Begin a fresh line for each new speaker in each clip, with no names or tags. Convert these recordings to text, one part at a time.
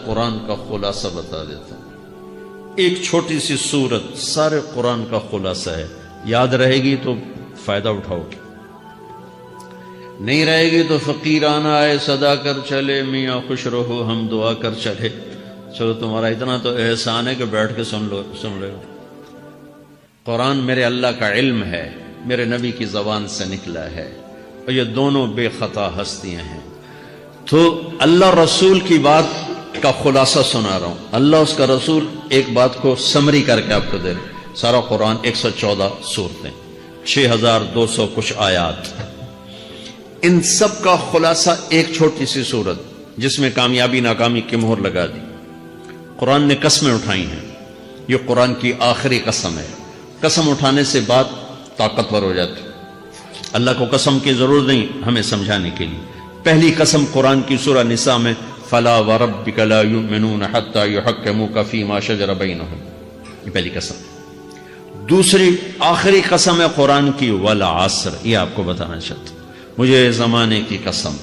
قرآن کا خلاصہ بتا دیتا ہوں. ایک چھوٹی سی سورت سارے قرآن کا خلاصہ ہے. یاد رہے گی تو فائدہ اٹھاؤ گے، نہیں رہے گی تو فقیرانہ آئے صدا کر چلے، میاں خوش رہو ہم دعا کر چلے. چلو تمہارا اتنا تو احسان ہے کہ بیٹھ کے سن رہے ہو. قرآن میرے اللہ کا علم ہے، میرے نبی کی زبان سے نکلا ہے، اور یہ دونوں بے خطا ہستیاں ہیں. تو اللہ رسول کی بات کا خلاصہ سنا رہا ہوں. اللہ اس کا رسول ایک بات کو سمری کر کے آپ کو دے رہے. سارا قرآن 114 سورتیں، 6200 کچھ آیات، ان سب کا خلاصہ ایک چھوٹی سی سورت جس میں کامیابی ناکامی کی مہر لگا دی. قرآن نے قسمیں اٹھائی ہیں، یہ قرآن کی آخری قسم ہے. قسم اٹھانے سے بات طاقتور ہو جاتی. اللہ کو قسم کی ضرورت نہیں ہمیں سمجھانے کے لیے. پہلی قسم قرآن کی سورہ نساء میں فَلَا وَرَبِّكَ لَا يُؤْمِنُونَ حَتَّى يُحَكِّمُوكَ فِي مَا شَجَرَ بَيْنَهُمْ، یہ پہلی قسم. دوسری آخری قسم ہے قرآن کی وَالْعَصْرِ، یہ آپ کو بتانا چاہتا ہوں. مجھے زمانے کی قسم.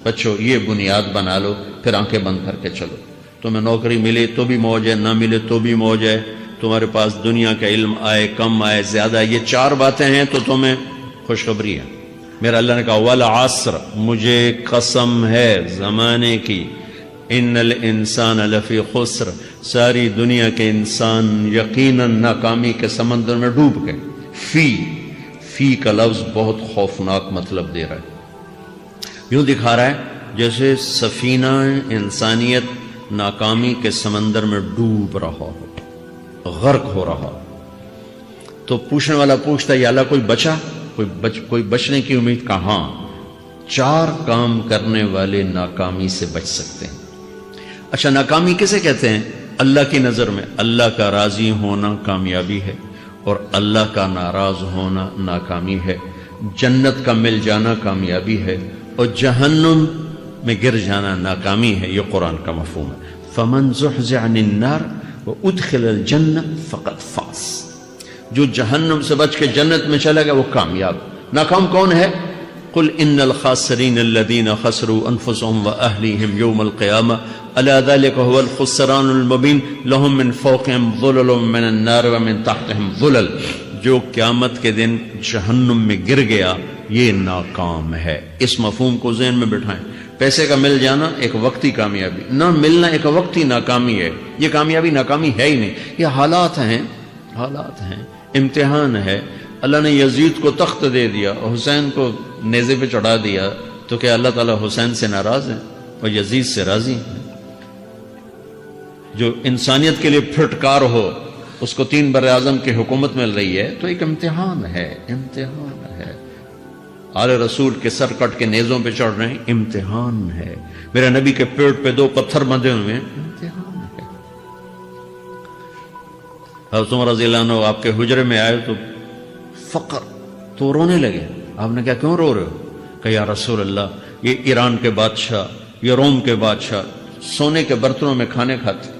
بچوں یہ بنیاد بنا لو، پھر آنکھیں بند کر کے چلو. تمہیں نوکری ملے تو بھی موج ہے، نہ ملے تو بھی موج ہے. تمہارے پاس دنیا کا علم آئے کم آئے زیادہ، یہ چار باتیں ہیں تو تمہیں خوشخبری ہے. میرا اللہ نے کہا والعصر، مجھے قسم ہے زمانے کی، ان الانسان لفی خسر، ساری دنیا کے انسان یقیناً ناکامی کے سمندر میں ڈوب گئے. فی کا لفظ بہت خوفناک مطلب دے رہا ہے. یوں دکھا رہا ہے جیسے سفینہ انسانیت ناکامی کے سمندر میں ڈوب رہا ہو، غرق ہو رہا. تو پوچھنے والا پوچھتا ہے یا اللہ کوئی بچا، کوئی بچنے کی امید؟ کہاں؟ چار کام کرنے والے ناکامی سے بچ سکتے ہیں. اچھا ناکامی کسے کہتے ہیں؟ اللہ کی نظر میں اللہ کا راضی ہونا کامیابی ہے، اور اللہ کا ناراض ہونا ناکامی ہے. جنت کا مل جانا کامیابی ہے، اور جہنم میں گر جانا ناکامی ہے. یہ قرآن کا مفہوم ہے. فمن زحزح عن النار وادخل الجنہ فقد فاز، جو جہنم سے بچ کے جنت میں چلا گیا وہ کامیاب. ناکام کون ہے؟ قل ان الخاسرین الذین خسروا انفسهم واہلیہم یوم القیامہ الا ذلک هو الخسران المبین لهم من فوقهم ظلل من النار ومن تحتهم ظلل. جو قیامت کے دن جہنم میں گر گیا یہ ناکام ہے. اس مفہوم کو ذہن میں بٹھائیں. پیسے کا مل جانا ایک وقتی کامیابی، نہ ملنا ایک وقتی ناکامی ہے. یہ کامیابی ناکامی ہے ہی نہیں، یہ حالات ہیں، امتحان ہے. اللہ نے یزید کو تخت دے دیا، حسین کو نیزے پہ چڑھا دیا، تو کیا اللہ تعالیٰ حسین سے ناراض ہے؟ اور یزید سے راضی ہے. جو انسانیت کے لیے پھٹکار ہو اس کو 3 براعظم کی حکومت مل رہی ہے تو ایک امتحان ہے. آل رسول کے سر کٹ کے نیزوں پہ چڑھ رہے ہیں، امتحان ہے. میرے نبی کے پیٹ پہ 2 پتھر بندھے ہوئے ہیں، امتحان ہے. حضرت عمر رضی اللہ عنہ آپ کے حجرے میں آئے تو فقر تو رونے لگے. آپ نے کہا کیوں رو رہے ہو؟ کہ یا رسول اللہ یہ ایران کے بادشاہ، یہ روم کے بادشاہ سونے کے برتنوں میں کھانے کھاتے،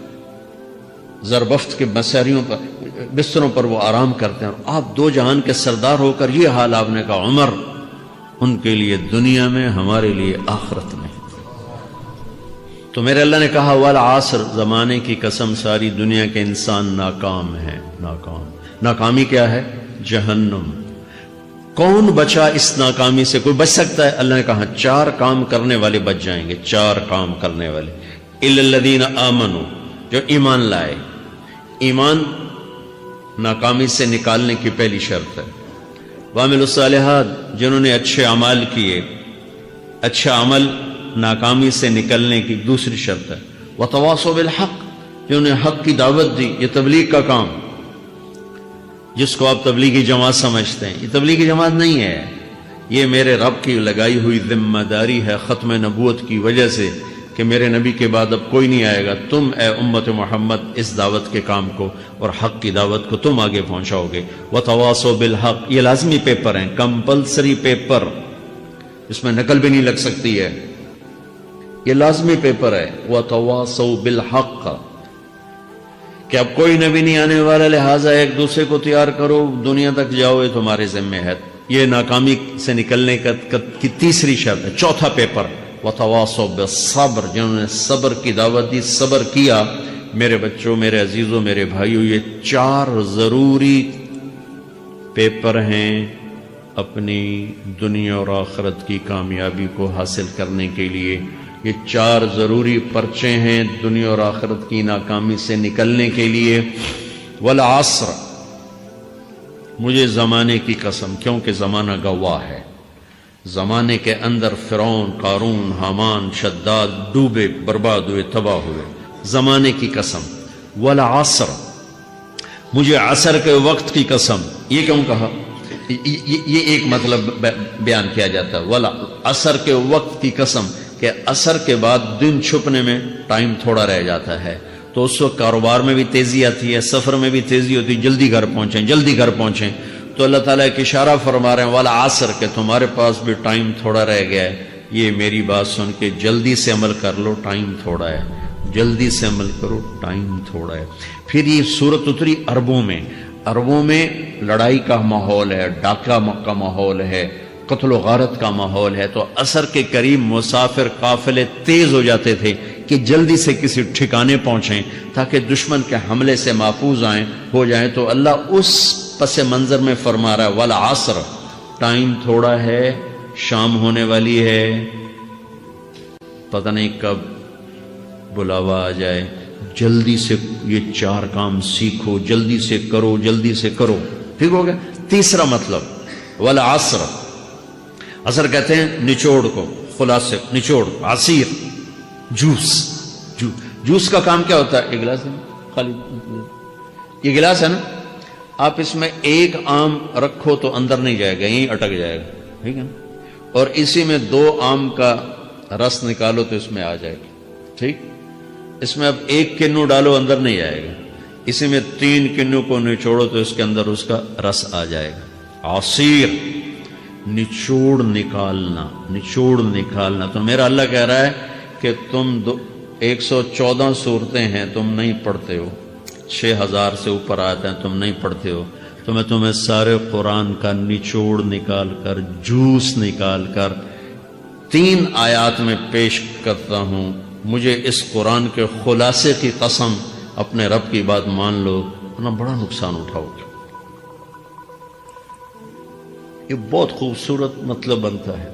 زربفت کے بستروں پر وہ آرام کرتے ہیں، آپ 2 جہان کے سردار ہو کر یہ حال. آپ نے کہا عمر ان کے لیے دنیا میں، ہمارے لیے آخرت میں. تو میرے اللہ نے کہا والعصر، زمانے کی قسم ساری دنیا کے انسان ناکام ہیں. ناکامی کیا ہے؟ جہنم. کون بچا اس ناکامی سے؟ کوئی بچ سکتا ہے؟ اللہ نے کہا 4 کام کرنے والے بچ جائیں گے. 4 کام کرنے والے. الا الذین آمنوا، جو ایمان لائے. ایمان ناکامی سے نکالنے کی پہلی شرط ہے. وعملوا الصالحات، جنہوں نے اچھے اعمال کیے. اچھا عمل ناکامی سے نکلنے کی دوسری شرط ہے. وتواصوا بالحق، جنہوں نے حق کی دعوت دی. یہ تبلیغ کا کام، جس کو آپ تبلیغی جماعت سمجھتے ہیں، یہ تبلیغی جماعت نہیں ہے. یہ میرے رب کی لگائی ہوئی ذمہ داری ہے ختم نبوت کی وجہ سے کہ میرے نبی کے بعد اب کوئی نہیں آئے گا. تم اے امت محمد اس دعوت کے کام کو اور حق کی دعوت کو تم آگے پہنچاؤ گے. وتواصوا بالحق، یہ لازمی پیپر ہیں، کمپلسری پیپر، اس میں نقل بھی نہیں لگ سکتی ہے، یہ لازمی پیپر ہے. وتواصوا بالحق، کہ اب کوئی نبی نہیں آنے والا، لہٰذا ایک دوسرے کو تیار کرو، دنیا تک جاؤ، یہ تمہارے ذمہ ہے. یہ ناکامی سے نکلنے کی تیسری شرط ہے. چوتھا پیپر وتواصوا بالصبر، جنہوں نے صبر کی دعوت دی، صبر کیا۔ میرے بچوں، میرے عزیزوں، میرے بھائیوں، یہ 4 ضروری پیپر ہیں اپنی دنیا اور آخرت کی کامیابی کو حاصل کرنے کے لیے۔ یہ 4 ضروری پرچے ہیں دنیا اور آخرت کی ناکامی سے نکلنے کے لیے۔ والعصر، مجھے زمانے کی قسم، کیونکہ زمانہ گواہ ہے، زمانے کے اندر فرعون، قارون، حامان، شداد ڈوبے، برباد ہوئے، تباہ ہوئے۔ زمانے کی قسم۔ والعصر، مجھے عصر کے وقت کی قسم۔ یہ کیوں کہا؟ یہ ایک مطلب بیان کیا جاتا ہے، والعصر کے وقت کی قسم، کہ عصر کے بعد دن چھپنے میں ٹائم تھوڑا رہ جاتا ہے، تو اس وقت کاروبار میں بھی تیزی آتی ہے، سفر میں بھی تیزی ہوتی ہے، جلدی گھر پہنچیں، جلدی گھر پہنچیں۔ تو اللہ تعالیٰ ایک اشارہ فرما رہے ہیں والعصر، کہ تمہارے پاس بھی ٹائم تھوڑا رہ گیا ہے، یہ میری بات سن کے جلدی سے عمل کر لو، ٹائم تھوڑا ہے، جلدی سے عمل کرو، ٹائم تھوڑا ہے۔ پھر یہ سورت اتری عربوں میں، عربوں میں لڑائی کا ماحول ہے، ڈاکہ کا ماحول ہے، قتل و غارت کا ماحول ہے، تو عصر کے قریب مسافر قافلے تیز ہو جاتے تھے کہ جلدی سے کسی ٹھکانے پہنچیں تاکہ دشمن کے حملے سے محفوظ ہو جائیں۔ تو اللہ اس پس منظر میں فرما رہا ہے والعصر، ٹائم تھوڑا ہے، شام ہونے والی ہے، پتہ نہیں کب بلاوا آ جائے، جلدی سے یہ 4 کام سیکھو، جلدی سے کرو، جلدی سے کرو۔ ٹھیک ہو گیا؟ تیسرا مطلب والعصر، عصر کہتے ہیں نچوڑ کو، خلاصے، نچوڑ، عصیر، جوس کا کام کیا ہوتا ہے؟ ایک گلاس ہے خالی، یہ گلاس ہے نا، آپ اس میں 1 آم رکھو تو اندر نہیں جائے گا، یہیں اٹک جائے گا، ٹھیک ہے نا؟ اور اسی میں 2 آم کا رس نکالو تو اس میں آ جائے گا، ٹھیک؟ اس میں اب 1 کنو ڈالو، اندر نہیں جائے گا، اسی میں 3 کنو کو نچوڑو تو اس کے اندر اس کا رس آ جائے گا۔ عصیر، نچوڑ نکالنا، نچوڑ نکالنا۔ تو میرا اللہ کہہ رہا ہے کہ تم 114 صورتیں ہیں، تم نہیں پڑھتے ہو، 6000 سے اوپر آتے ہیں، تم نہیں پڑھتے ہو، تو میں تمہیں سارے قرآن کا نچوڑ نکال کر، جوس نکال کر 3 آیات میں پیش کرتا ہوں۔ مجھے اس قرآن کے خلاصے کی قسم، اپنے رب کی بات مان لو ورنہ بڑا نقصان اٹھاؤ گے۔ یہ بہت خوبصورت مطلب بنتا ہے۔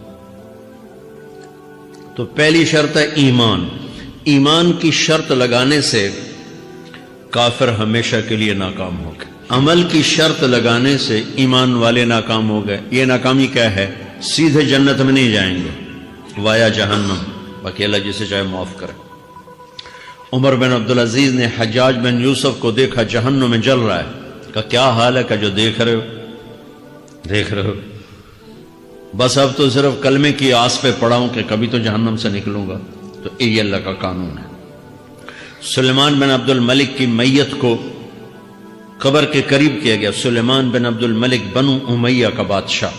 تو پہلی شرط ہے ایمان۔ ایمان کی شرط لگانے سے کافر ہمیشہ کے لیے ناکام ہو گئے، عمل کی شرط لگانے سے ایمان والے ناکام ہو گئے۔ یہ ناکامی کیا ہے؟ سیدھے جنت میں نہیں جائیں گے، وایا جہنم، باقی اللہ جسے چاہے معاف کرے۔ عمر بن عبدالعزیز نے حجاج بن یوسف کو دیکھا جہنم میں جل رہا ہے، کہا کیا حال ہے؟ کہ جو دیکھ رہے ہو، بس اب تو صرف کلمے کی آس پہ پڑا ہوں کہ کبھی تو جہنم سے نکلوں گا۔ تو یہ اللہ کا قانون ہے۔ سلیمان بن عبد الملک کی میت کو قبر کے قریب کیا گیا، سلیمان بن عبد الملک بنو امیہ کا بادشاہ،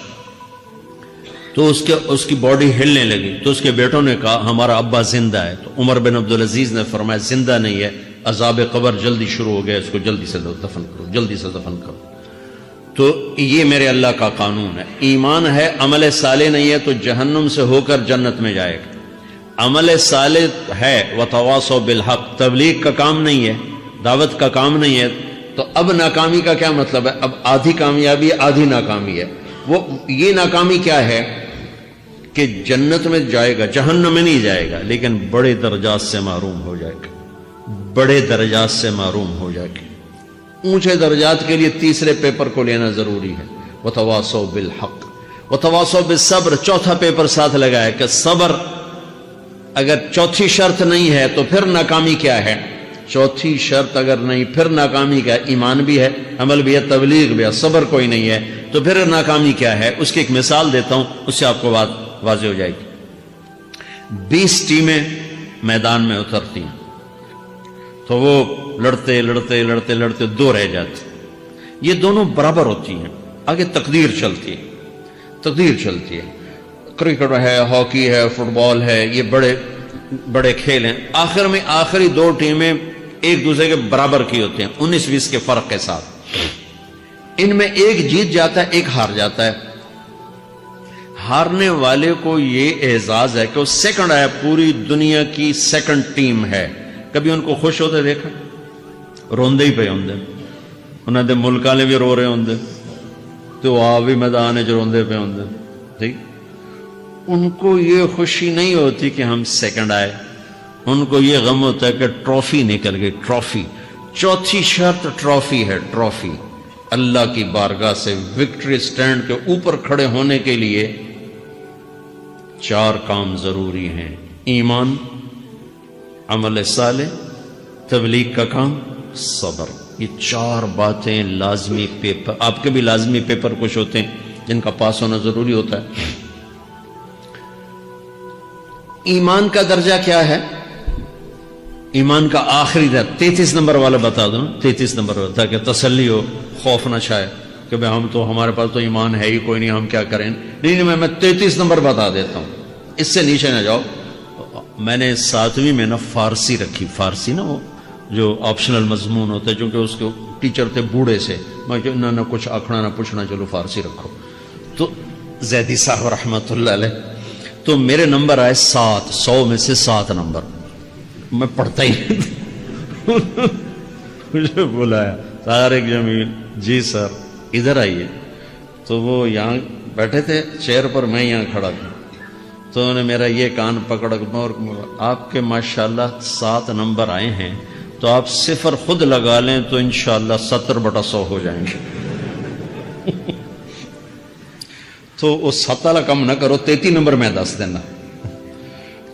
تو اس کی باڈی ہلنے لگی، تو اس کے بیٹوں نے کہا ہمارا ابا زندہ ہے۔ تو عمر بن عبدالعزیز نے فرمایا زندہ نہیں ہے، عذاب قبر جلدی شروع ہو گیا، اس کو جلدی سے دفن کرو، جلدی سے دفن کرو۔ تو یہ میرے اللہ کا قانون ہے۔ ایمان ہے، عمل صالح نہیں ہے تو جہنم سے ہو کر جنت میں جائے گا۔ عمل صالح ہے، وتواصوا بالحق، تبلیغ کا کام نہیں ہے، دعوت کا کام نہیں ہے، تو اب ناکامی کا کیا مطلب ہے؟ اب آدھی کامیابی آدھی ناکامی ہے۔ وہ یہ ناکامی کیا ہے کہ جنت میں جائے گا، جہنم میں نہیں جائے گا، لیکن بڑے درجات سے محروم ہو جائے گا، بڑے درجات سے محروم ہو جائے گا۔ اونچے درجات کے لیے تیسرے پیپر کو لینا ضروری ہے، وتواصوا بالحق وتواصوا بالصبر۔ چوتھا پیپر ساتھ لگایا کہ صبر، اگر چوتھی شرط نہیں ہے تو پھر ناکامی کیا ہے؟ چوتھی شرط اگر نہیں، پھر ناکامی کیا ہے؟ ایمان بھی ہے، عمل بھی ہے، تبلیغ بھی ہے، صبر کوئی نہیں ہے، تو پھر ناکامی کیا ہے؟ اس کی ایک مثال دیتا ہوں، اس سے آپ کو بات واضح ہو جائے گی۔ 20 ٹیمیں میدان میں اترتی ہیں، تو وہ لڑتے لڑتے لڑتے لڑتے 2 رہ جاتے، یہ دونوں برابر ہوتی ہیں، آگے تقدیر چلتی ہے، تقدیر چلتی ہے۔ کرکٹ ہے، ہاکی ہے، فٹ بال ہے، یہ بڑے بڑے کھیل ہیں۔ آخر میں آخری 2 ٹیمیں ایک دوسرے کے برابر کی ہوتی ہیں، 19-20 کے فرق کے ساتھ۔ ان میں ایک جیت جاتا ہے، ایک ہار جاتا ہے۔ ہارنے والے کو یہ اعزاز ہے کہ وہ سیکنڈ آیا، پوری دنیا کی سیکنڈ ٹیم ہے. کبھی ان کو خوش ہوتے دیکھا؟ روندے ہی پہ ہوندے، انہوں نے ملک والے بھی رو رہے ہوندے تو آپ بھی میدان جو روندے پہ ہوندے. ٹھیک، ان کو یہ خوشی نہیں ہوتی کہ ہم سیکنڈ آئے، ان کو یہ غم ہوتا ہے کہ ٹرافی نکل گئی. ٹرافی، چوتھی شرط ٹرافی ہے. ٹرافی اللہ کی بارگاہ سے وکٹری سٹینڈ کے اوپر کھڑے ہونے کے لیے 4 کام ضروری ہیں: ایمان، عمل صالح، تبلیغ کا کام، صبر. یہ 4 باتیں لازمی پیپر، آپ کے بھی لازمی پیپر کچھ ہوتے ہیں جن کا پاس ہونا ضروری ہوتا ہے. ایمان کا درجہ کیا ہے؟ ایمان کا آخری درجہ 33 نمبر والا بتا دو. 33 نمبر والا، تاکہ تسلی ہو، خوف نہ چھائے کہ بھئی ہم تو، ہمارے پاس تو ایمان ہے ہی کوئی نہیں، ہم کیا کریں. نہیں، میں 33 نمبر بتا دیتا ہوں، اس سے نیچے نہ جاؤ. میں نے 7ویں میں نا فارسی رکھی. فارسی نا وہ جو آپشنل مضمون ہوتا ہے، چونکہ اس کے ٹیچر تھے بوڑھے سے، میں کہ نہ کچھ آکھنا نہ پوچھنا، چلو فارسی رکھو. تو زیدی صاحب رحمۃ اللہ علیہ، تو میرے نمبر آئے 7، 100 میں سے 7 نمبر. میں پڑھتا ہی مجھے بلایا طارق جمیل، جی سر ادھر آئیے. تو وہ یہاں بیٹھے تھے چیئر پر، میں یہاں کھڑا تھا. تو انہوں نے میرا یہ کان پکڑ اور آپ کے ماشاءاللہ 7 نمبر آئے ہیں، تو آپ 0 خود لگا لیں تو انشاءاللہ 70/100 ہو جائیں گے. تو وہ 7 والا کم نہ کرو، 33 نمبر میں 10 دینا.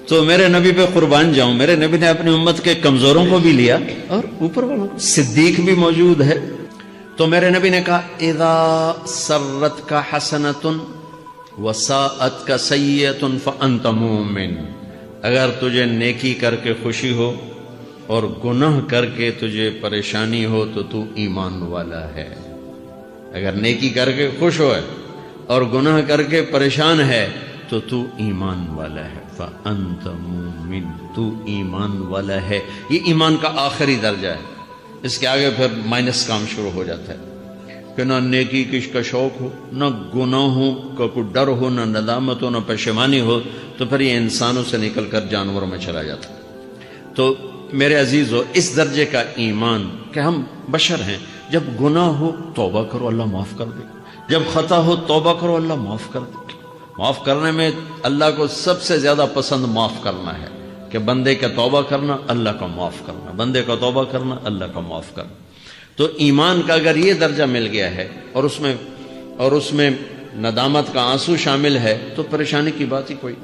تو میرے نبی پہ قربان جاؤں، میرے نبی نے اپنی امت کے کمزوروں کو بھی لیا اور اوپر والوں کو. صدیق بھی موجود ہے. تو میرے نبی نے کہا اذا سرت کا حسنۃ وساءت کا سیئۃ فانت مومن. اگر تجھے نیکی کر کے خوشی ہو اور گناہ کر کے تجھے پریشانی ہو تو تو ایمان والا ہے. اگر نیکی کر کے خوش ہو اور گناہ کر کے پریشان ہے تو تو ایمان والا ہے. فانت مومن، تو ایمان والا ہے. یہ ایمان کا آخری درجہ ہے. اس کے آگے پھر مائنس کام شروع ہو جاتا ہے کہ نہ نیکی کا شوق ہو، نہ گناہوں کا کوئی ڈر ہو، نہ ندامت ہو، نہ پشیمانی ہو، تو پھر یہ انسانوں سے نکل کر جانوروں میں چلا جاتا ہے. تو میرے عزیزو، اس درجے کا ایمان کہ ہم بشر ہیں، جب گناہ ہو توبہ کرو، اللہ معاف کر دے. جب خطا ہو توبہ کرو، اللہ معاف کر دے. معاف کرنے میں اللہ کو سب سے زیادہ پسند معاف کرنا ہے، کہ بندے کا توبہ کرنا، اللہ کا معاف کرنا، بندے کا توبہ کرنا، اللہ کا معاف کرنا. تو ایمان کا اگر یہ درجہ مل گیا ہے اور اس میں ندامت کا آنسو شامل ہے تو پریشانی کی بات ہی کوئی